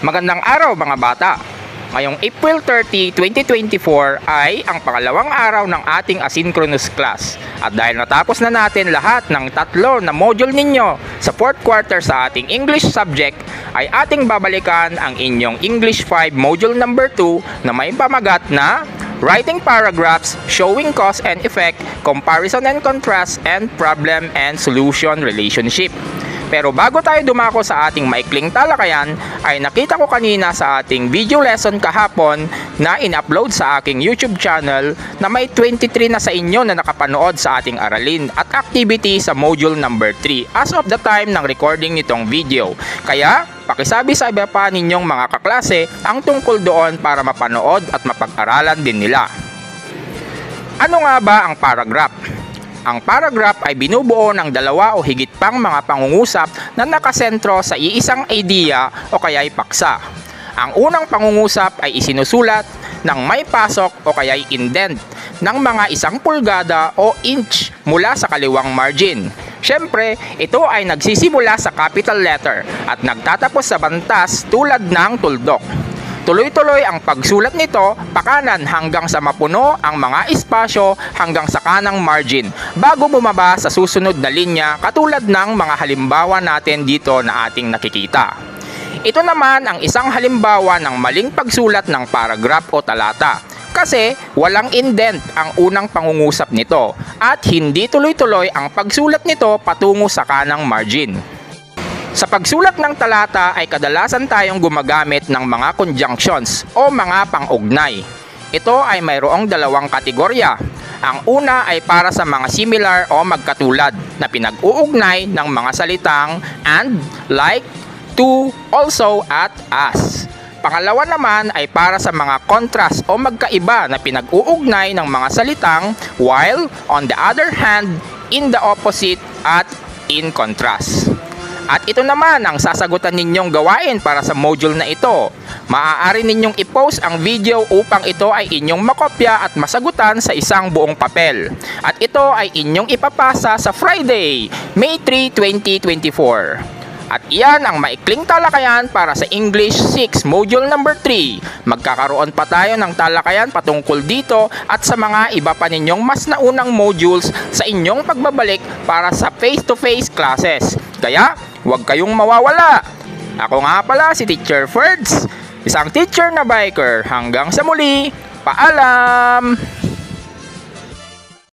Magandang araw mga bata! Ngayong April 30, 2024 ay ang pangalawang araw ng ating asynchronous class. At dahil natapos na natin lahat ng tatlo na module ninyo sa 4th quarter sa ating English subject, ay ating babalikan ang inyong English 5 module number 2 na may pamagat na Writing Paragraphs, Showing Cause and Effect, Comparison and Contrast, and Problem and Solution Relationship. Pero bago tayo dumako sa ating maikling talakayan, ay nakita ko kanina sa ating video lesson kahapon na in-upload sa aking YouTube channel na may 23 na sa inyo na nakapanood sa ating aralin at activity sa module number 3 as of the time ng recording nitong video. Kaya, pakisabi sa iba pa ninyong mga kaklase ang tungkol doon para mapanood at mapag-aralan din nila. Ano nga ba ang paragraph? Ang paragraph ay binubuo ng dalawa o higit pang mga pangungusap na nakasentro sa iisang idea o kaya'y paksa. Ang unang pangungusap ay isinusulat ng may pasok o kaya'y indent ng mga 1 pulgada o inch mula sa kaliwang margin. Siyempre, ito ay nagsisimula sa capital letter at nagtatapos sa bantas tulad ng tuldok. Tuloy-tuloy ang pagsulat nito pakanan hanggang sa mapuno ang mga espasyo hanggang sa kanang margin bago bumaba sa susunod na linya katulad ng mga halimbawa natin dito na ating nakikita. Ito naman ang isang halimbawa ng maling pagsulat ng paragraph o talata kasi walang indent ang unang pangungusap nito at hindi tuloy-tuloy ang pagsulat nito patungo sa kanang margin. Sa pagsulat ng talata ay kadalasan tayong gumagamit ng mga conjunctions o mga pang-ugnay. Ito ay mayroong dalawang kategorya. Ang una ay para sa mga similar o magkatulad na pinag-uugnay ng mga salitang and, like, to, also, at as. Pangalawa naman ay para sa mga contrast o magkaiba na pinag-uugnay ng mga salitang while, on the other hand, in the opposite, at in contrast. At ito naman ang sasagutan ninyong gawain para sa module na ito. Maaari ninyong i-post ang video upang ito ay inyong makopya at masagutan sa isang buong papel. At ito ay inyong ipapasa sa Friday, May 3, 2024. At iyan ang maikling talakayan para sa English 6 Module number 3. Magkakaroon pa tayo ng talakayan patungkol dito at sa mga iba pa ninyong mas naunang modules sa inyong pagbabalik para sa face-to-face classes. Kaya, huwag kayong mawawala. Ako nga pala si Teacher Ferds, isang teacher na biker. Hanggang sa muli, paalam!